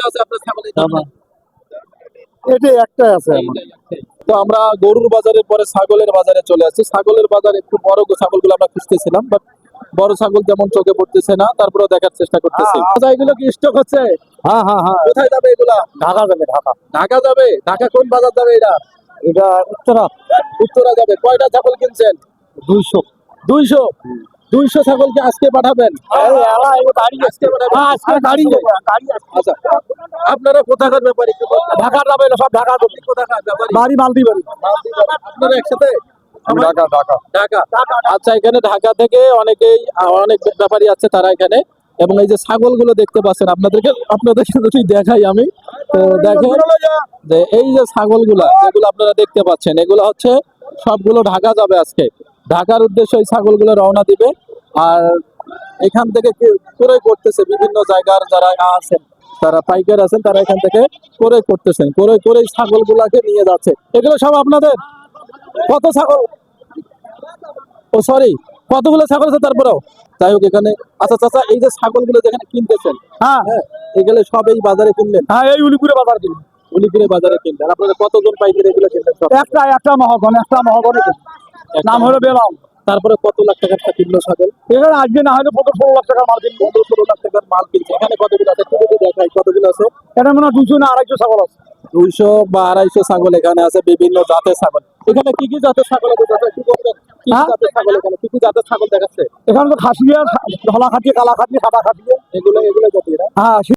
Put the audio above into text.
আছে আপনার ছাগল? এটি একটাই আছে আমার। তো আমরা গরুর বাজারের পরে ছাগলের বাজারে চলে আসছি। ছাগলের বাজারে একটু বড় ছাগলগুলো আমরা খুঁজতেছিলাম, বাট বড় ছাগল যেমন চোখে পড়তেছে না, তারপরেও দেখার চেষ্টা করতেছি। আচ্ছা, এগুলো কি স্টক হচ্ছে? হ্যাঁ হ্যাঁ হ্যাঁ, কোথায় যাবে এগুলা? ঢাকা যাবে ঢাকা। ঢাকা যাবে? ঢাকা কোন বাজার যাবে এটা? এটা উত্তরা। উত্তরা যাবে। কয়টা ছাগল কিনছেন? 200। 200 ছাগল কি আজকে পাঠাবেন? আজকে পাঠাবেন? আচ্ছা, আপনারা কোথাকার ব্যাপারী? ঢাকা যাবে, সব ঢাকা যাবে। কোথাকার ব্যাপারী? বাড়ি মালদি বাড়ি। আপনারা একসাথে? ঢাকা ঢাকা। ঢাকা। আচ্ছা, এখানে ঢাকা থেকে অনেক ব্যাপারী আছে তারা এখানে। এবং এই যে ছাগলগুলো দেখতে পাচ্ছেন, আপনাদেরকে যদি দেখাই আমি, তো দেখেন যে এই যে ছাগলগুলা যেগুলো আপনারা দেখতে পাচ্ছেন, এগুলো হচ্ছে সবগুলো ঢাকা যাবে আজকে। ঢাকার উদ্দেশ্যে এই ছাগলগুলো রওনা দিবে। আর এখান থেকে ক্রয় করতেছে বিভিন্ন জায়গার যারা আছেন, তারা পাইকার আছেন, তারা এখান থেকে ক্রয় করতেছেন, ক্রয় করে ছাগলগুলাকে নিয়ে যাচ্ছে। এগুলো সব আপনাদের? কত ছাগল? ও সরি, কতগুলো ছাগল আছে তারপরেও? যাই হোক, এখানে আচ্ছা চাচা, এই যে ছাগলগুলো যেখানে কিনতেছেন, হ্যাঁ এগুলো সব এই বাজারে কিনলেন? হ্যাঁ, এই উলিপুরে বাজার কিনি। উলিপুরে বাজারে কিনলেন। আপনাদের কতজন পাইকারি এগুলো কিনলেন? সব একটা মহাগণ, নাম হলো বেলাম। তারপরে কত লাখ টাকার কিনলো ছাগল? এখানে আজকে না হলে 16 লাখ টাকার মাল কিনবো। 16 লাখ টাকার মাল কিনছে। এখানে কতগুলো আছে একটু যদি দেখাই, কতগুলো আছে? এটা মনে হয় 200 না 250 ছাগল আছে। 200 বা 250 ছাগল এখানে আছে, বিভিন্ন জাতের ছাগল। এখানে কি কি জাতের ছাগল আছে চাচা, একটু বলবেন? কি কি জাতের ছাগল এখানে, কি কি জাতের ছাগল দেখাচ্ছে? এখানে তো খাসিয়া, ধলা খাসি, কালা খাসি, সাদা খাসি। এগুলো জাতিরা? হ্যাঁ।